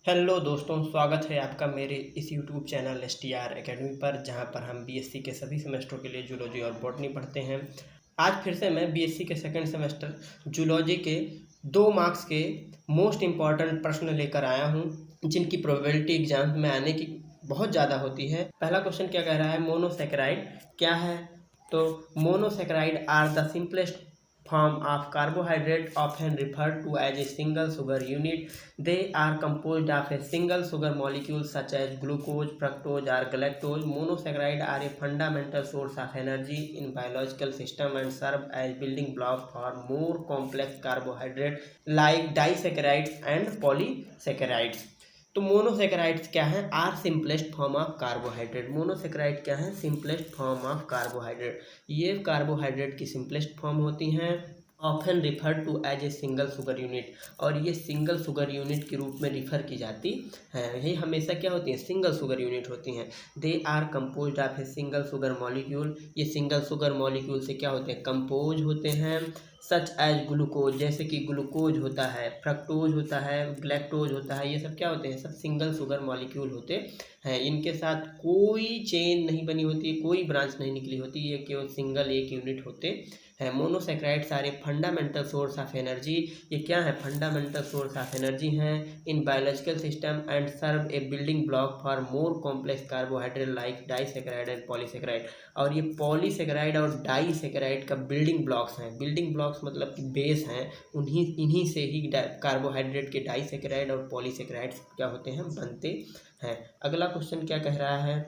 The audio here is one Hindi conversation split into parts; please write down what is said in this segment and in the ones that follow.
हेलो दोस्तों, स्वागत है आपका मेरे इस यूट्यूब चैनल STR एकेडमी पर, जहां पर हम बीएससी के सभी सेमेस्टरों के लिए जूलॉजी और बॉटनी पढ़ते हैं। आज फिर से मैं बीएससी के सेकंड सेमेस्टर जूलॉजी के 2 मार्क्स के मोस्ट इम्पॉर्टेंट प्रश्न लेकर आया हूं, जिनकी प्रोबेबिलिटी एग्जाम में आने की बहुत ज़्यादा होती है। पहला क्वेश्चन क्या कह रहा है, मोनोसेकेराइड क्या है। तो monosaccharide are the simplest form of carbohydrate, often referred to as a single sugar unit. They are composed of a single sugar molecule such as glucose, fructose or galactose. Monosaccharides are a fundamental source of energy in biological system and serve as building blocks for more complex carbohydrates like disaccharides and polysaccharides. तो मोनोसेकेराइड्स क्या है, are simplest form of carbohydrate. Monosaccharide क्या है, सिंपलेस्ट फॉर्म ऑफ कार्बोहाइड्रेट। ये कार्बोहाइड्रेट की सिंपलेस्ट फॉर्म होती हैं, often referred to as a single sugar unit, और ये सिंगल शुगर यूनिट के रूप में रिफर की जाती हैं। ये हमेशा क्या होती हैं, सिंगल शुगर यूनिट होती हैं। They are composed of a single sugar molecule. ये सिंगल शुगर मॉलिक्यूल से क्या होते हैं, कंपोज होते हैं। सच एज ग्लूकोज, जैसे कि ग्लूकोज होता है, फ्रक्टोज होता है, ग्लैक्टोज होता है, ये सब क्या होते हैं, सब सिंगल शुगर मॉलिक्यूल होते हैं। इनके साथ कोई चेन नहीं बनी होती, कोई ब्रांच नहीं निकली होती, ये केवल सिंगल एक यूनिट होते हैं। Monosaccharides are a fundamental source of energy. ये क्या है, फंडामेंटल सोर्स ऑफ एनर्जी हैं in biological system and serve a building block for more complex carbohydrate like disaccharide and polysaccharide. और ये पॉलीसेक्राइड और डाइसेक्राइड का बिल्डिंग ब्लॉक्स हैं। बिल्डिंग ब्लॉक्स मतलब कि बेस हैं, इन्हीं से ही कार्बोहाइड्रेट के डाइसेक्राइड और पॉलीसेक्राइड्स क्या होते हैं, बनते हैं। अगला क्वेश्चन क्या कह रहा है,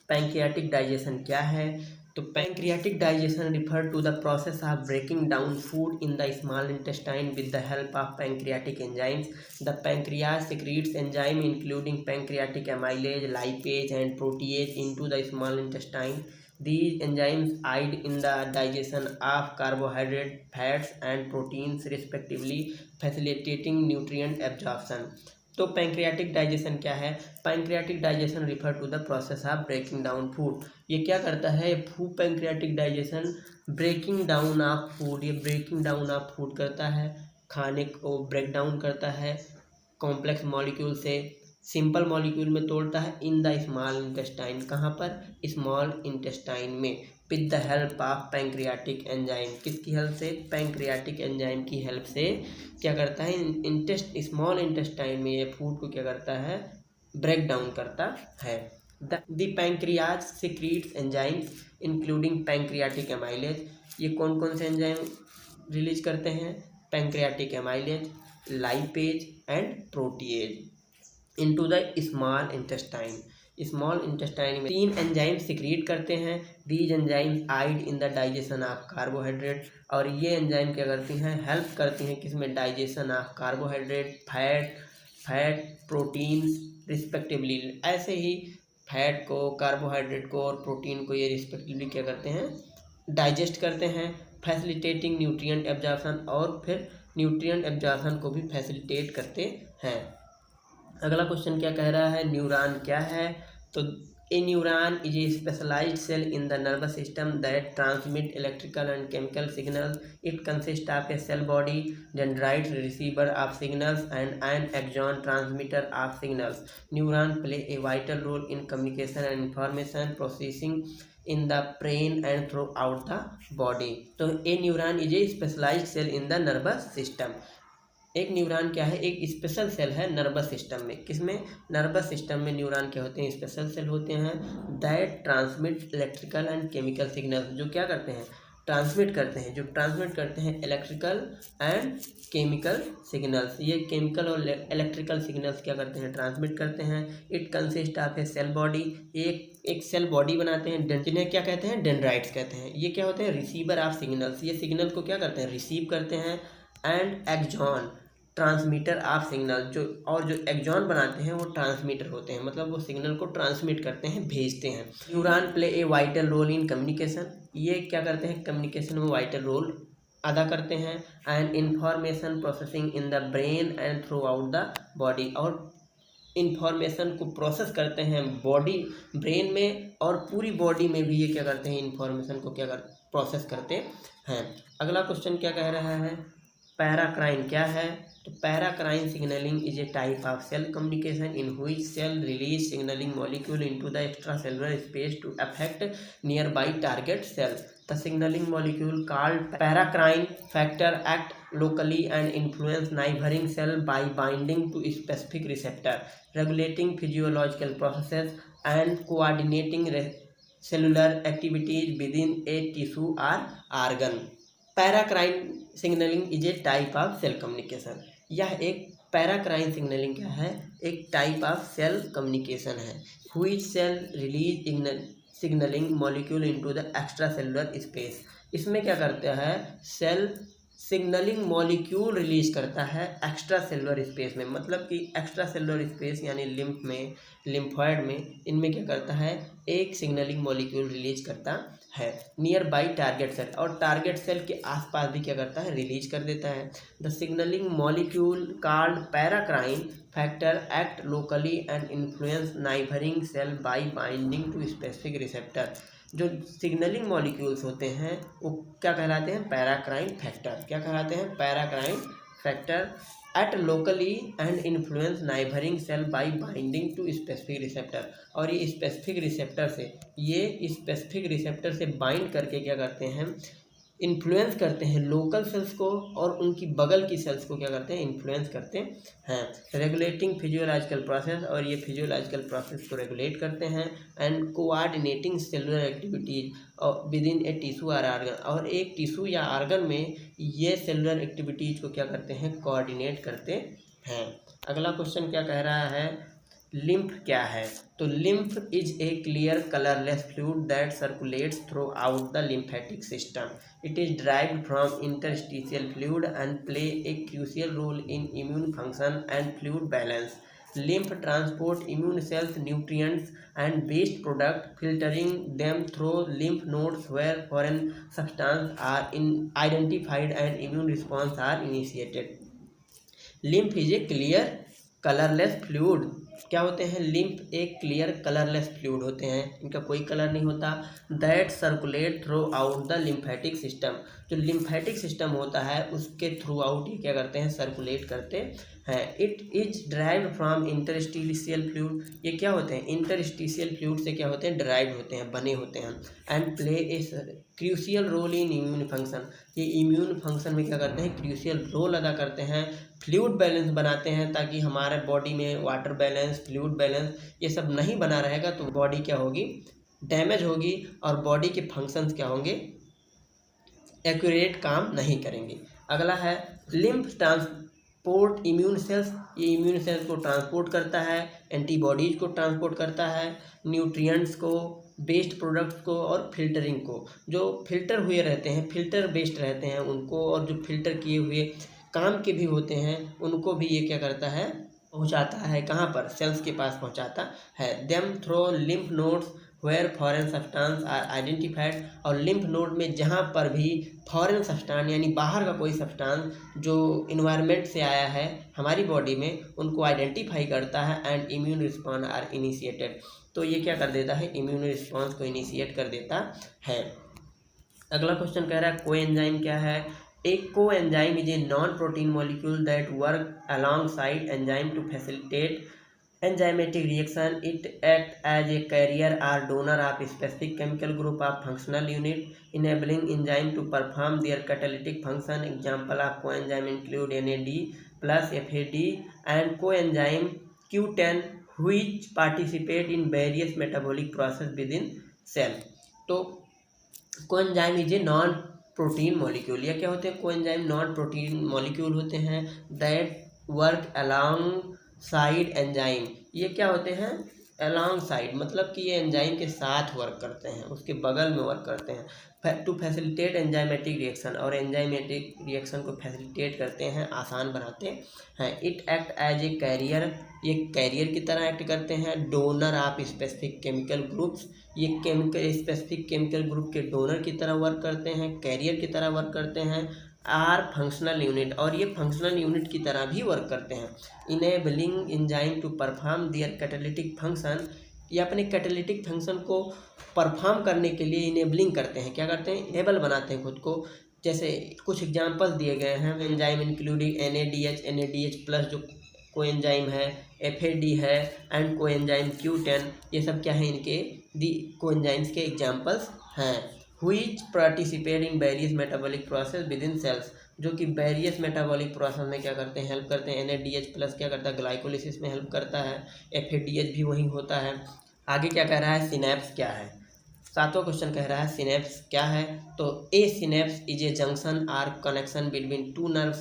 पैंक्रियाटिक डाइजेशन क्या है। तो pancreatic digestion refer to the process of breaking down food in the small intestine with the help of pancreatic enzymes. The pancreas secretes enzyme including pancreatic amylase, lipase and protease into the small intestine. These enzymes aid in the digestion of carbohydrate, fats and proteins respectively, facilitating nutrient absorption. तो पैंक्रियाटिक डाइजेशन क्या है, pancreatic digestion refer to the process of breaking down food. ये क्या करता है, pancreatic digestion breaking down of food, ये ब्रेकिंग डाउन ऑफ फूड करता है, खाने को ब्रेक डाउन करता है, कॉम्प्लेक्स मॉलिक्यूल से सिंपल मॉलिक्यूल में तोड़ता है, इन द स्मॉल इंटेस्टाइन। कहाँ पर, स्मॉल इंटेस्टाइन में, with the help of pancreatic enzyme. किसकी हेल्प से, पैंक्रियाटिक एंजाइम की हेल्प से क्या करता है, स्मॉल इंटेस्टाइन में ये फूड को क्या करता है, ब्रेक डाउन करता है। The pancreas secretes enzymes including pancreatic amylase. ये कौन कौन से एंजाइम रिलीज करते हैं, pancreatic amylase, lipase and protease into the small intestine. Small intestine में 3 एंजाइम सिक्रीट करते हैं। These enzymes aid in the digestion of carbohydrate. और ये एंजाइम क्या करती हैं, हेल्प करती हैं किसमें, digestion of carbohydrate, fat proteins respectively. ऐसे ही फैट को, कार्बोहाइड्रेट को और प्रोटीन को ये रिस्पेक्टिवली क्या करते हैं, डाइजेस्ट करते हैं, फैसिलिटेटिंग न्यूट्रिएंट एब्जॉर्प्शन, और फिर न्यूट्रिएंट एब्जॉर्प्शन को भी फैसिलिटेट करते हैं। अगला क्वेश्चन क्या कह रहा है, न्यूरॉन क्या है। तो a neuron is a specialised cell in the nervous system that transmit electrical and chemical signals. It consist of a cell body, dendrite receiver of signals and an axon transmitter of signals. Neuron play a vital role in communication and information processing in the brain and throughout the body. तो a neuron is a specialised cell in the nervous system. एक न्यूरॉन क्या है, एक स्पेशल सेल है नर्वस सिस्टम में। किसमें, नर्वस सिस्टम में न्यूरॉन क्या होते हैं, स्पेशल सेल होते हैं। That transmit electrical and chemical signals, जो क्या करते हैं, ट्रांसमिट करते हैं, जो ट्रांसमिट करते हैं इलेक्ट्रिकल एंड केमिकल सिग्नल्स। ये केमिकल और इलेक्ट्रिकल सिग्नल्स क्या करते हैं, ट्रांसमिट करते हैं। It consist of a cell body, एक सेल बॉडी बनाते हैं, जिन्हें क्या कहते हैं, डेंड्राइट्स कहते हैं। ये क्या होते हैं, रिसीवर ऑफ सिग्नल्स, ये सिग्नल को क्या करते हैं, रिसीव करते हैं। And axon transmitter of signal, जो एक्सॉन बनाते हैं वो ट्रांसमीटर होते हैं, मतलब वो सिग्नल को ट्रांसमिट करते हैं, भेजते हैं। Neuron play a vital role in communication. ये क्या करते हैं, कम्युनिकेशन में वाइटल रोल अदा करते हैं। And information processing in the brain and through out the body, और इंफॉर्मेशन को प्रोसेस करते हैं बॉडी, ब्रेन में और पूरी बॉडी में भी ये क्या करते हैं, इंफॉर्मेशन को प्रोसेस करते हैं। अगला क्वेश्चन क्या कह रहा है, पैराक्राइन क्या है। तो paracrine signalling is a type of cell communication in which cell release signalling molecule into the extracellular space to affect nearby target cell. The signaling molecule called paracrine factor act locally and influence neighboring cell by binding to specific receptor, regulating physiological processes and coordinating cellular activities within a tissue or organ. Paracrine signaling is a type of cell communication. यह एक पैराक्राइन सिग्नलिंग क्या है, एक टाइप ऑफ सेल कम्युनिकेशन है. Which cell release signalling molecule into the extracellular space. इसमें क्या करता है, सेल सिग्नलिंग मॉलिक्यूल रिलीज करता है एक्स्ट्रा सेलुलर स्पेस में. मतलब कि एक्स्ट्रा सेलुलर स्पेस यानी लिम्फ में, लिम्फॉइड में, इनमें क्या करता है, एक सिग्नलिंग मॉलिक्यूल रिलीज करता है नियर बाई टारगेट सेल, और टारगेट सेल के आसपास भी क्या करता है, रिलीज कर देता है. The signalling molecule called paracrine factor act locally and influence neighbouring cell by binding to specific receptor. जो सिग्नलिंग मॉलिक्यूल्स होते हैं वो क्या कहलाते हैं, पैराक्राइन फैक्टर. क्या कहलाते हैं, paracrine factor act locally and influence neighbouring cell by binding to specific receptor. और ये स्पेसिफिक रिसेप्टर से बाइंड करके क्या करते हैं, इन्फ्लुएंस करते हैं लोकल सेल्स को, और उनकी बगल की सेल्स को क्या करते हैं, इन्फ्लुएंस करते हैं. रेगुलेटिंग फिजियोलॉजिकल प्रोसेस, और ये फिजियोलॉजिकल प्रोसेस को रेगुलेट करते हैं. And coordinating cellular activities with in a tissue और आर्गन, और एक टिश्यू या आर्गन में ये सेलुलर एक्टिविटीज को क्या करते हैं, कोऑर्डिनेट करते हैं. अगला क्वेश्चन क्या कह रहा है, लिम्फ क्या है. तो lymph is a clear colourless fluid that circulates through out the lymphatic system. It is derived from interstitial fluid and play a crucial role in immune function and fluid balance. Lymph transport immune cells, nutrients and waste product, filtering them through lymph nodes where foreign substances are identified and immune response are initiated. Lymph is a clear colourless fluid. क्या होते हैं, लिम्फ एक क्लियर कलरलेस फ्लूइड होते हैं, इनका कोई कलर नहीं होता. That circulate through out the lymphatic system. जो लिम्फेटिक सिस्टम होता है उसके थ्रू आउट ये क्या करते हैं, सर्कुलेट करते हैं. It is derived from interstitial fluid. ये क्या होते हैं, इंटरस्टिशियल फ्लूइड से क्या होते हैं, ड्राइव होते हैं, बने होते हैं. And play a crucial role in immune function. ये इम्यून फंक्शन में क्या करते हैं, क्रूशियल रोल अदा करते हैं. फ्लूइड बैलेंस बनाते हैं, ताकि हमारे बॉडी में वाटर बैलेंस, फ्लूइड बैलेंस ये सब नहीं बना रहेगा तो बॉडी क्या होगी, डैमेज होगी, और बॉडी के फंक्शंस क्या होंगे, एक्यूरेट काम नहीं करेंगे. अगला है लिम्फ ट्रांसपोर्ट इम्यून सेल्स. ये इम्यून सेल्स को ट्रांसपोर्ट करता है, एंटीबॉडीज को ट्रांसपोर्ट करता है, न्यूट्रिएंट्स को, बेस्ड प्रोडक्ट्स को, और फिल्टरिंग को. जो फिल्टर हुए रहते हैं, फिल्टर बेस्ड रहते हैं उनको, और जो फिल्टर किए हुए काम के भी होते हैं उनको भी ये क्या करता है, पहुंचाता है. कहाँ पर, सेल्स के पास पहुंचाता है. Them through lymph nodes where foreign substance are identified. और लिम्फ नोड में जहाँ पर भी फॉरेन सब्सटेंस यानी बाहर का कोई सब्सटेंस जो इन्वायरमेंट से आया है हमारी बॉडी में, उनको आइडेंटिफाई करता है. And immune response are initiated. तो ये क्या कर देता है, इम्यून रिस्पॉन्स को इनिशिएट कर देता है. अगला क्वेश्चन कह रहा है कोएंजाइम क्या है. A coenzyme is a non-protein molecule that work alongside enzyme to facilitate enzymatic reaction. It acts as a carrier or donor of a specific chemical group of functional unit, enabling enzyme to perform their catalytic function. Example of coenzyme include NAD plus FAD and coenzyme Q10, which participate in various metabolic process within cell. तो coenzyme is a non protein molecule. या क्या होते हैं, कोएंजाइम नॉन प्रोटीन मॉलिक्यूल होते हैं. That work along side enzyme. ये क्या होते हैं, अलोंग साइड, मतलब कि ये एंजाइम के साथ वर्क करते हैं, उसके बगल में वर्क करते हैं. टू फैसिलिटेट एंजाइमेटिक रिएक्शन, और एंजाइमेटिक रिएक्शन को फैसिलिटेट करते हैं, आसान बनाते हैं. It act as a carrier. ये कैरियर की तरह एक्ट करते हैं. Donor of specific chemical groups. ये स्पेसिफिक केमिकल ग्रुप के डोनर की तरह वर्क करते हैं, कैरियर की तरह वर्क करते हैं. आर फंक्शनल यूनिट, और ये फंक्शनल यूनिट की तरह भी वर्क करते हैं. Enabling enzyme to perform their catalytic function. ये अपने कैटालिटिक फंक्शन को परफॉर्म करने के लिए इनेबलिंग करते हैं. क्या करते हैं, एबल बनाते हैं खुद को जैसे कुछ एग्जांपल्स दिए गए हैं, एंजाइम इंक्लूडिंग NADH प्लस जो कोएंजाइम है, FAD है एंड कोएंजाइम Q10, ये सब क्या है इनके दी कोएंजाइम्स के एग्जांपल्स हैं। Which participate in various metabolic process with in cells, जो कि वेरियस मेटाबॉलिक प्रोसेस में क्या करते हैं, हेल्प करते हैं। NADH प्लस क्या करता है, ग्लाइकोलिसिस में हेल्प करता है। FADH भी वही होता है। आगे क्या कह रहा है, सिनेप्स क्या है। सातवां क्वेश्चन कह रहा है सिनेप्स क्या है, तो a synapse is a junction or connection between two nerve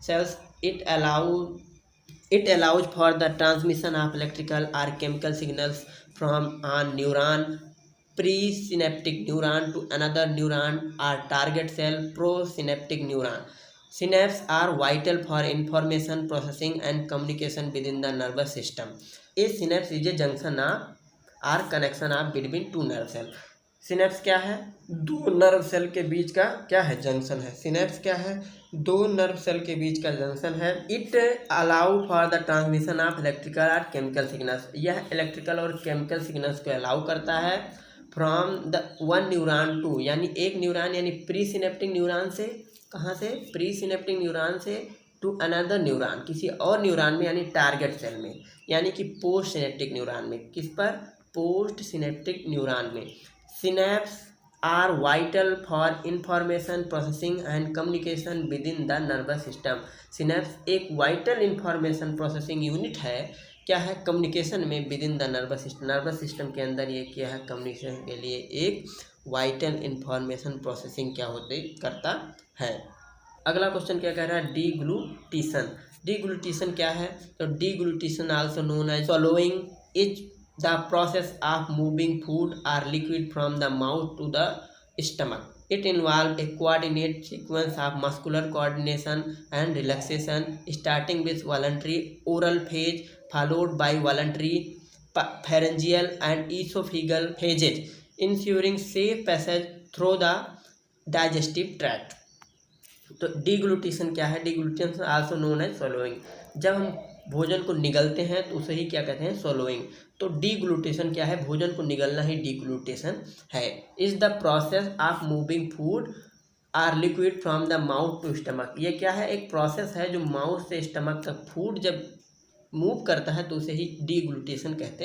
cells. It allows for the transmission of electrical or chemical signals from a neuron, presynaptic neuron, to another neuron or target cell, prosynaptic neuron. Synapses are vital for information processing and communication within the nervous system. A synapse is a junction or connection of between two nerve cells. Synapse क्या है, दो नर्व सेल के बीच का क्या है, जंक्शन है। सिनेप्स क्या है, दो नर्व सेल के बीच का जंक्शन है। It allow for the transmission of electrical और केमिकल सिग्नल्स, यह इलेक्ट्रिकल और केमिकल सिग्नल्स को अलाउ करता है from the one neuron to, यानी एक न्यूरॉन यानी प्री सिनेप्टिक न्यूरॉन से, कहाँ से, प्री सिनेप्टिक न्यूरॉन से, टू अनदर न्यूरॉन, किसी और न्यूरॉन में यानी टारगेट सेल में, यानी कि पोस्ट सिनेप्टिक न्यूरॉन में। किस पर, पोस्ट सिनेप्टिक न्यूरॉन में। Synapses are vital for information processing and communication within the nervous system. Synapse एक vital information processing unit है, क्या है, कम्युनिकेशन में within the nervous system, nervous system के अंदर ये क्या है, कम्युनिकेशन के लिए एक वाइटल इंफॉर्मेशन प्रोसेसिंग क्या होती करता है। अगला क्वेश्चन क्या कह रहा है, डीग्लूटीशन। डीग्लूटीशन क्या है, तो deglutition also known as swallowing is the process of moving food or liquid from the mouth to the stomach. It involves a coordinated sequence of muscular coordination and relaxation, starting with voluntary oral phase followed by voluntary pharyngeal and esophageal phases, ensuring safe passage through the digestive tract. तो डीग्लूटेशन क्या है, डीग्लूटेशन आल्सो नोन एज swallowing। जब हम भोजन को निगलते हैं तो उसे ही क्या कहते हैं, swallowing। तो डीग्लूटेशन क्या है, भोजन को निगलना ही डीग्लूटेशन है। Is the process of moving food or liquid from the mouth to stomach. ये क्या है, एक प्रोसेस है जो माउथ से स्टमक तक फूड जब मूव करता है तो उसे ही डीग्लूटेशन कहते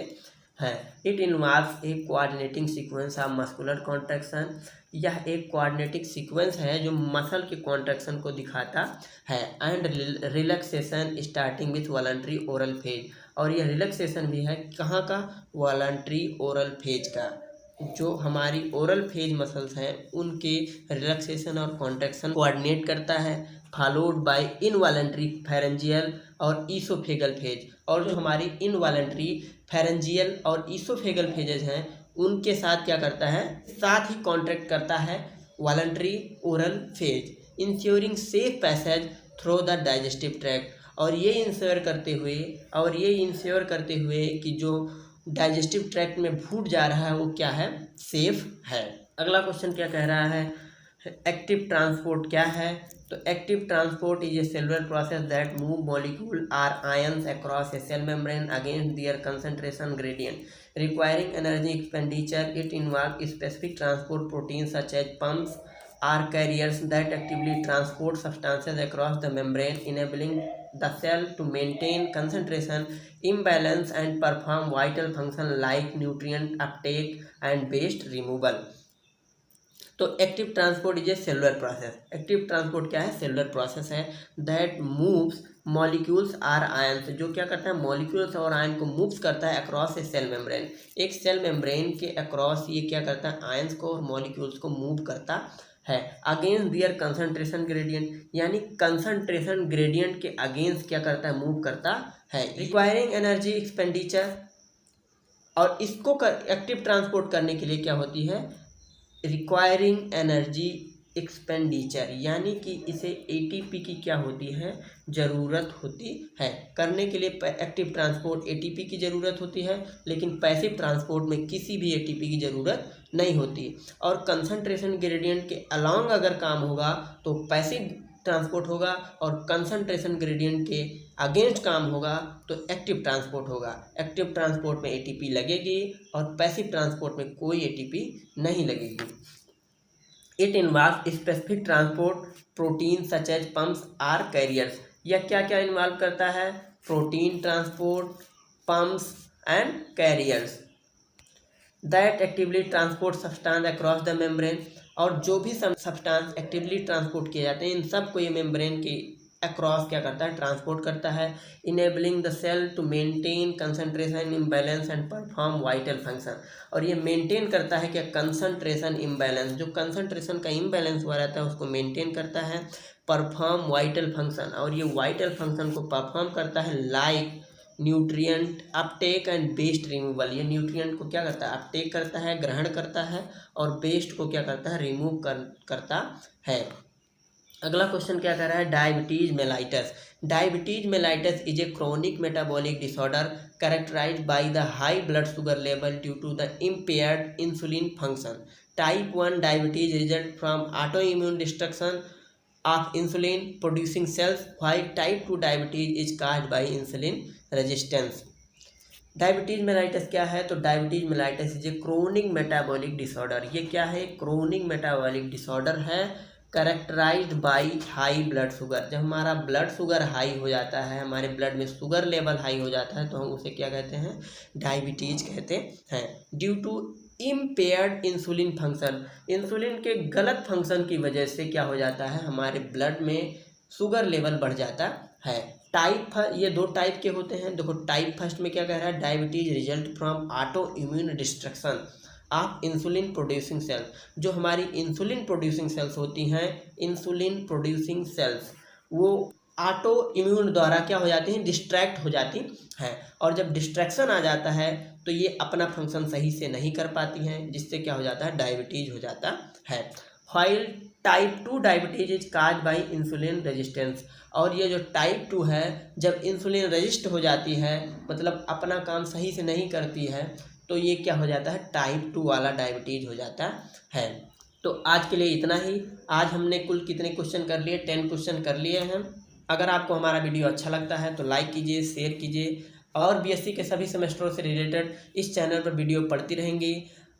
हैं। It involves A coordinating sequence of muscular contraction. यह एक कोऑर्डिनेटिंग सीक्वेंस है जो मसल के कॉन्ट्रैक्शन को दिखाता है। And relaxation starting with voluntary oral phase, और यह रिलैक्सेशन भी है कहाँ का, वॉलंटरी ओरल फेज का। जो हमारी ओरल फेज मसल्स हैं उनके रिलैक्सेशन और कॉन्ट्रैक्शन कोऑर्डिनेट करता है, फॉलोड बाय इनवॉलंटरी फेरेंजियल और ईसोफेगल फेज। और जो हमारी इनवॉलंटरी फेरेंजियल और ईसोफेगल फेजेज हैं उनके साथ क्या करता है, साथ ही कॉन्ट्रैक्ट करता है voluntary oral phase, ensuring safe passage through the digestive tract. और ये इंश्योर करते हुए कि जो डाइजेस्टिव ट्रैक्ट में फूड जा रहा है वो क्या है, सेफ है। अगला क्वेश्चन क्या कह रहा है, एक्टिव ट्रांसपोर्ट क्या है, तो active transport is a cellular process that move molecule or ions across a cell membrane against their concentration gradient requiring energy expenditure. It involve specific transport protein such as pumps are carriers that actively transport substances across the membrane, enabling the cell to maintain concentration imbalance and perform vital functions like nutrient uptake and waste removal. तो active transport is a cellular process. Active transport क्या है, सेलुलर प्रोसेस है that moves molecules or ions, जो क्या करता है, मॉलिक्यूल्स और आयन को मूव्स करता है अक्रॉस ए सेल मेम्ब्रेन। एक सेल मेम्ब्रेन के अक्रॉस ये क्या करता है, आयंस को और मॉलिक्यूल्स को मूव करता है अगेंस्ट दियर कंसंट्रेशन ग्रेडियंट, यानी कंसंट्रेशन ग्रेडियंट के अगेंस्ट क्या करता है, मूव करता है। रिक्वायरिंग एनर्जी एक्सपेंडिचर, और इसको एक्टिव ट्रांसपोर्ट करने के लिए क्या होती है, रिक्वायरिंग एनर्जी एक्सपेंडिचर, यानी कि इसे एटीपी की क्या होती है, ज़रूरत होती है। करने के लिए एक्टिव ट्रांसपोर्ट एटीपी की ज़रूरत होती है, लेकिन पैसिव ट्रांसपोर्ट में किसी भी एटीपी की ज़रूरत नहीं होती। और कंसंट्रेशन ग्रेडियंट के अलॉन्ग अगर काम होगा तो पैसिव ट्रांसपोर्ट होगा, और कंसंट्रेशन ग्रेडियंट के अगेंस्ट काम होगा तो एक्टिव ट्रांसपोर्ट होगा। एक्टिव ट्रांसपोर्ट में एटीपी लगेगी और पैसिव ट्रांसपोर्ट में कोई एटीपी नहीं लगेगी। It involve specific transport protein such as pumps or carriers. यह क्या क्या इन्वॉल्व करता है? Protein transport, pumps and carriers that actively transport substance across the membrane. और जो भी सब्सटेंस एक्टिवली ट्रांसपोर्ट किए जाते हैं इन सब को ये मेम्ब्रेन के अक्रॉस क्या करता है? ट्रांसपोर्ट करता है। Enabling the cell to maintain concentration imbalance and perform vital function. और ये मेंटेन करता है क्या? कंसंट्रेशन इम्बैलेंस, जो कंसंट्रेशन का इम्बैलेंस हुआ रहता है उसको मेंटेन करता है। परफॉर्म वाइटल फंक्शन, और ये वाइटल फंक्शन को परफॉर्म करता है like nutrient uptake and waste removal. ये न्यूट्रिएंट को क्या करता है? अपटेक करता है, ग्रहण करता है, और वेस्ट को क्या करता है? रिमूव करता है। अगला क्वेश्चन क्या कर रहा है? Diabetes mellitus. Diabetes mellitus is a chronic metabolic disorder characterized by the high blood sugar level due to the impaired insulin function. Type 1 diabetes result from autoimmune destruction of insulin producing cells, while type 2 diabetes is caused by insulin resistance। Diabetes mellitus क्या है? तो diabetes mellitus is a chronic metabolic disorder. ये क्या है? क्रोनिक मेटाबॉलिक डिसऑर्डर है characterized by high blood sugar. जब हमारा ब्लड शुगर हाई हो जाता है, हमारे ब्लड में शुगर लेवल हाई हो जाता है, तो हम उसे क्या कहते हैं? डायबिटीज कहते हैं। Due to impaired insulin function, insulin के गलत फंक्शन की वजह से क्या हो जाता है? हमारे ब्लड में शुगर लेवल बढ़ जाता है। ये 2 टाइप के होते हैं। देखो टाइप फर्स्ट में क्या कह रहा है? Diabetes result from autoimmune destruction of insulin producing sales. जो हमारी इंसुलिन प्रोड्यूसिंग सेल्स होती हैं, इंसुलिन प्रोड्यूसिंग सेल्स वो ऑटो इम्यून द्वारा क्या हो जाती हैं? डिस्ट्रैक्ट हो जाती हैं। और जब डिस्ट्रैक्शन आ जाता है तो ये अपना फंक्शन सही से नहीं कर पाती हैं, जिससे क्या हो जाता है? डायबिटीज हो जाता है। While type 2 diabetes is cause by insulin resistance. और ये जो टाइप 2 है, जब इंसुलिन रेजिस्ट हो जाती है, मतलब अपना काम सही से नहीं करती है, तो ये क्या हो जाता है? टाइप 2 वाला डायबिटीज हो जाता है। तो आज के लिए इतना ही। आज हमने कुल कितने क्वेश्चन कर लिए? 10 क्वेश्चन कर लिए हैं। अगर आपको हमारा वीडियो अच्छा लगता है तो लाइक कीजिए, शेयर कीजिए, और बीएससी के सभी सेमेस्टरों से रिलेटेड इस चैनल पर वीडियो पढ़ती रहेंगी,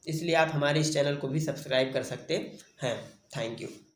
इसलिए आप हमारे इस चैनल को भी सब्सक्राइब कर सकते हैं। Thank you.